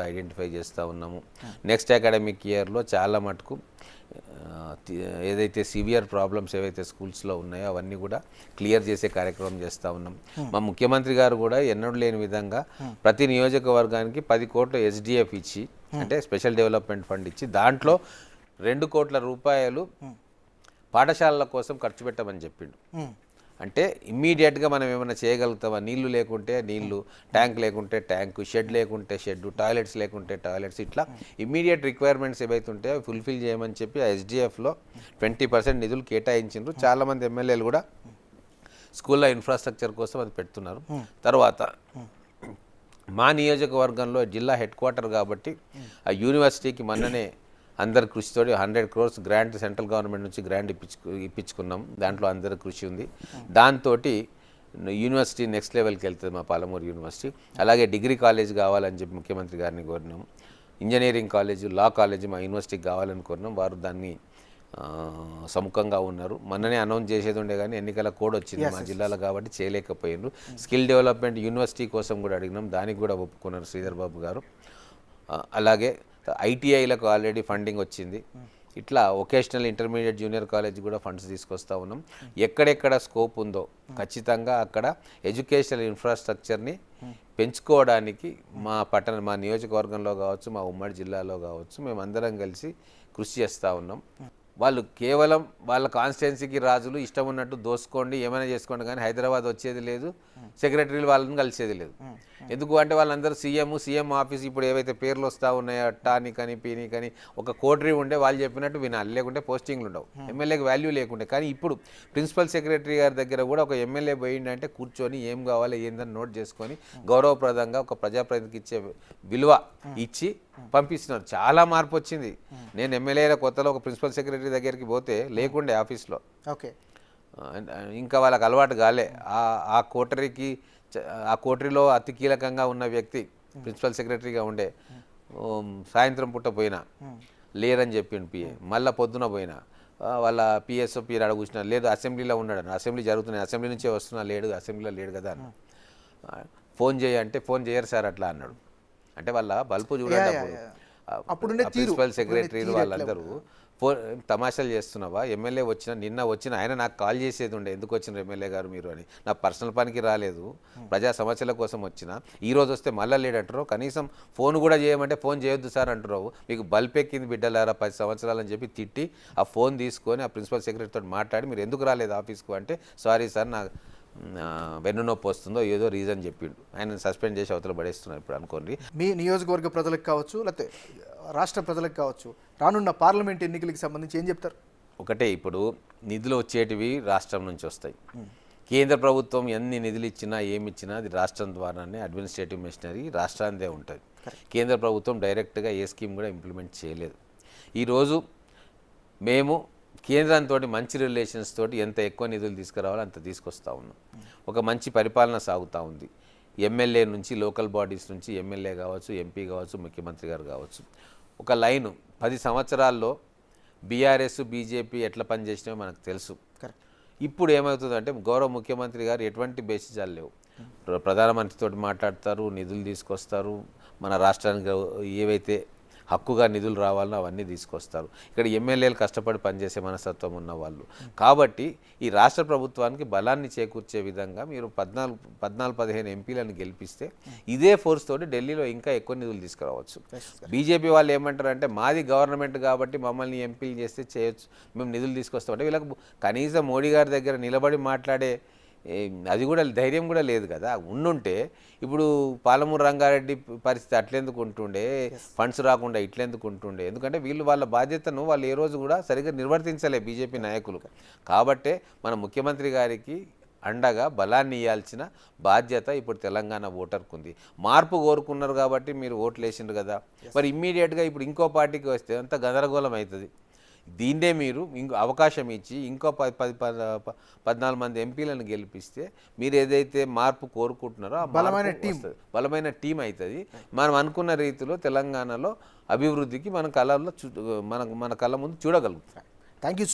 Identify చేస్తూ ఉన్నాము. Next academic ఇయర్లో చాలా మటుకు ఏదైతే సివియర్ ప్రాబ్లమ్స్ ఏవైతే స్కూల్స్లో ఉన్నాయో అవన్నీ కూడా క్లియర్ చేసే కార్యక్రమం చేస్తూ ఉన్నాం. మా ముఖ్యమంత్రి గారు కూడా ఎన్నడూ లేని విధంగా ప్రతి నియోజకవర్గానికి 10 కోట్ల SDF ఇచ్చి, అంటే స్పెషల్ డెవలప్మెంట్ ఫండ్ ఇచ్చి, దాంట్లో 2 కోట్ల రూపాయలు పాఠశాలల కోసం ఖర్చు పెట్టమని చెప్పిండు. అంటే ఇమ్మీడియట్గా మనం ఏమైనా చేయగలుగుతామా? నీళ్లు లేకుంటే నీళ్లు, ట్యాంక్ లేకుంటే ట్యాంకు, షెడ్ లేకుంటే షెడ్, టాయిలెట్స్ లేకుంటే టాయిలెట్స్, ఇట్లా ఇమ్మీడియట్ రిక్వైర్మెంట్స్ ఏవైతే ఉంటాయో అవి ఫుల్ఫిల్ చేయమని చెప్పి ఆ SDFలో 20% నిధులు కేటాయించారు. చాలామంది ఎమ్మెల్యేలు కూడా స్కూల్లో ఇన్ఫ్రాస్ట్రక్చర్ కోసం అది పెడుతున్నారు. తర్వాత మా నియోజకవర్గంలో జిల్లా హెడ్ క్వార్టర్ కాబట్టి ఆ యూనివర్సిటీకి మొన్ననే అందరి కృషితోటి 100 crores గ్రాంట్ సెంట్రల్ గవర్నమెంట్ నుంచి గ్రాంట్ ఇప్పించుకున్నాం. దాంట్లో అందరి కృషి ఉంది. దాంతో యూనివర్సిటీ నెక్స్ట్ లెవెల్కి వెళ్తుంది మా పాలమూరు యూనివర్సిటీ. అలాగే డిగ్రీ కాలేజ్ కావాలని చెప్పి ముఖ్యమంత్రి గారిని కోరినాం. ఇంజనీరింగ్ కాలేజు, లా కాలేజు మా యూనివర్సిటీకి కావాలని కోరినాం. వారు దాన్ని సముఖంగా ఉన్నారు. మొన్ననే అనౌన్స్ చేసేది ఉండే కానీ ఎన్నికల కోడ్ వచ్చింది మా జిల్లాలో కాబట్టి చేయలేకపోయినారు. స్కిల్ డెవలప్మెంట్ యూనివర్సిటీ కోసం కూడా అడిగినాం, దానికి కూడా ఒప్పుకున్నారు శ్రీధర్ బాబు గారు. అలాగే ITIలకు ఆల్రెడీ ఫండింగ్ వచ్చింది. ఇట్లా వొకేషనల్ ఇంటర్మీడియట్ జూనియర్ కాలేజ్ కూడా ఫండ్స్ తీసుకొస్తూ ఉన్నాం. ఎక్కడెక్కడ స్కోప్ ఉందో ఖచ్చితంగా అక్కడ ఎడ్యుకేషనల్ ఇన్ఫ్రాస్ట్రక్చర్ని పెంచుకోవడానికి మా నియోజకవర్గంలో కావచ్చు, మా ఉమ్మడి జిల్లాలో కావచ్చు, మేమందరం కలిసి కృషి చేస్తూ ఉన్నాం. వాళ్ళు కేవలం వాళ్ళ కాన్స్టిట్యున్సీకి రాజులు, ఇష్టం ఉన్నట్టు దోసుకోండి, ఏమైనా చేసుకోండి, కానీ హైదరాబాద్ వచ్చేది లేదు, సెక్రటరీలు వాళ్ళని కలిసేది లేదు. ఎందుకు అంటే వాళ్ళందరూ సీఎం ఆఫీస్ ఇప్పుడు ఏవైతే పేర్లు వస్తూ ఉన్నాయో టాని కానీ పీని కానీ ఒక కోటరీ ఉండే వాళ్ళు చెప్పినట్టు వినాలి, లేకుంటే పోస్టింగ్లు ఉండవు, ఎమ్మెల్యేకి వాల్యూ లేకుండే. కానీ ఇప్పుడు ప్రిన్సిపల్ సెక్రటరీ గారి దగ్గర కూడా ఒక ఎమ్మెల్యే పోయిందంటే కూర్చొని ఏం కావాలి ఏందని నోట్ చేసుకొని గౌరవప్రదంగా ఒక ప్రజాప్రతినిధికి ఇచ్చే విలువ ఇచ్చి పంపిస్తున్నారు. చాలా మార్పు వచ్చింది. నేను ఎమ్మెల్యేల కొత్తలో ఒక ప్రిన్సిపల్ సెక్రటరీ దగ్గరికి పోతే లేకుండే ఆఫీస్లో. ఓకే, ఇంకా వాళ్ళకి అలవాటు కాలే. ఆ కోటరీలో అతి కీలకంగా ఉన్న వ్యక్తి ప్రిన్సిపల్ సెక్రటరీగా ఉండే సాయంత్రం పుట్ట పోయినా లేరని చెప్పిండు PA. మళ్ళీ పొద్దున పోయినా వాళ్ళ PSO అక్కడ కూర్చున్నా, లేదు అసెంబ్లీలో ఉన్నాడు, అసెంబ్లీ జరుగుతున్నాయి, అసెంబ్లీ నుంచే వస్తున్నా, లేడు అసెంబ్లీలో లేడు కదా అన్న. ఫోన్ చేయంటే ఫోన్ చేయరు సార్ అట్లా అన్నాడు. అంటే వాళ్ళ బల్పు చూడండి. అప్పుడు ప్రిన్సిపల్ సెక్రటరీలు వాళ్ళందరూ తమాషాలు చేస్తున్నావా? ఎమ్మెల్యే నిన్న వచ్చిన ఆయన నాకు కాల్ చేసేది ఉండే, ఎందుకు వచ్చిన ఎమ్మెల్యే గారు మీరు అని. నా పర్సనల్ పనికి రాలేదు, ప్రజా సమస్యల కోసం వచ్చిన. ఈరోజు వస్తే మళ్ళీ లేడంటారు. కనీసం ఫోన్ కూడా చేయమంటే ఫోన్ చేయొద్దు సార్ అంటున్నావు. మీకు బల్బ్ ఎక్కింది బిడ్డలారా 10 సంవత్సరాలు అని చెప్పి తిట్టి ఆ ఫోన్ తీసుకొని ఆ ప్రిన్సిపల్ సెక్రటరీతో మాట్లాడి మీరు ఎందుకు రాలేదు ఆఫీస్కు అంటే, సారీ సార్ నా వెన్నునొప్పి వస్తుందో ఏదో రీజన్ చెప్పిండు. ఆయన సస్పెండ్ చేసి అవతల పడేస్తున్నారు. ఇప్పుడు అనుకోండి, మీ నియోజకవర్గ ప్రజలకు కావచ్చు, లేకపోతే రాష్ట్ర ప్రజలకు కావచ్చు, రానున్న పార్లమెంట్ ఎన్నికలకు సంబంధించి ఏం చెప్తారు? ఒకటే, ఇప్పుడు నిధులు వచ్చేటివి రాష్ట్రం నుంచి వస్తాయి. కేంద్ర ప్రభుత్వం ఎన్ని నిధులు ఇచ్చినా ఏమిచ్చినా అది రాష్ట్రం ద్వారానే అడ్మినిస్ట్రేటివ్ మెషినరీ రాష్ట్రానిదే ఉంటుంది. కేంద్ర ప్రభుత్వం డైరెక్ట్గా ఏ స్కీమ్ కూడా ఇంప్లిమెంట్ చేయలేదు. ఈరోజు మేము కేంద్రంతో మంచి రిలేషన్స్ తోటి ఎంత ఎక్కువ నిధులు తీసుకురావాలో అంత తీసుకొస్తూ ఉన్నాం. ఒక మంచి పరిపాలన సాగుతూ ఉంది. ఎమ్మెల్యే నుంచి, లోకల్ బాడీస్ నుంచి ఎమ్మెల్యే కావచ్చు, MP కావచ్చు, ముఖ్యమంత్రి గారు కావచ్చు, ఒక లైను 10 సంవత్సరాల్లో BRS BJP ఎట్లా పనిచేసినాయో మనకు తెలుసు. ఇప్పుడు ఏమవుతుందంటే గౌరవ ముఖ్యమంత్రి గారు ఎటువంటి బేసిజాలు లేవు. ప్రధానమంత్రితో మాట్లాడతారు, నిధులు తీసుకొస్తారు, మన రాష్ట్రానికి ఏవైతే హక్కుగా నిధులు రావాలనో అవన్నీ తీసుకొస్తారు. ఇక్కడ ఎమ్మెల్యేలు కష్టపడి పనిచేసే మనస్తత్వం ఉన్న వాళ్ళు కాబట్టి ఈ రాష్ట్ర ప్రభుత్వానికి బలాన్ని చేకూర్చే విధంగా మీరు 14-15 ఎంపీలను గెలిపిస్తే ఇదే ఫోర్స్ తోటి ఢిల్లీలో ఇంకా ఎక్కువ నిధులు తీసుకురావచ్చు. బీజేపీ వాళ్ళు ఏమంటారంటే మాది గవర్నమెంట్ కాబట్టి మమ్మల్ని ఎంపీలు చేస్తే చేయొచ్చు, మేము నిధులు తీసుకొస్తామంటే వీళ్ళకి కనీసం మోడీ గారి దగ్గర నిలబడి మాట్లాడే అది కూడా ధైర్యం కూడా లేదు కదా. ఉండుంటే ఇప్పుడు పాలమూరు రంగారెడ్డి పరిస్థితి అట్లెందుకు ఉంటుండే, ఫండ్స్ రాకుండా ఇట్లెందుకు ఉంటుండే. ఎందుకంటే వీళ్ళు వాళ్ళ బాధ్యతను వాళ్ళు ఏ రోజు కూడా సరిగ్గా నిర్వర్తించలే బీజేపీ నాయకులు. కాబట్టే మన ముఖ్యమంత్రి గారికి అండగా బలాన్ని ఇవ్వాల్సిన బాధ్యత ఇప్పుడు తెలంగాణ ఓటర్కు ఉంది. మార్పు కోరుకున్నారు కాబట్టి మీరు ఓట్లు వేసిండ్రు కదా, మరి ఇమ్మీడియట్గా ఇప్పుడు ఇంకో పార్టీకి వస్తే అంత గందరగోళం అవుతుంది. దీన్నే మీరు అవకాశం ఇచ్చి ఇంకో 14 మంది ఎంపీలను గెలిపిస్తే మీరు ఏదైతే మార్పు కోరుకుంటున్నారో ఆ బలమైన టీం అవుతుంది. మనం అనుకున్న రీతిలో తెలంగాణలో అభివృద్ధికి మన కళ్ళ ముందు చూడగలుగుతాం. Thank you.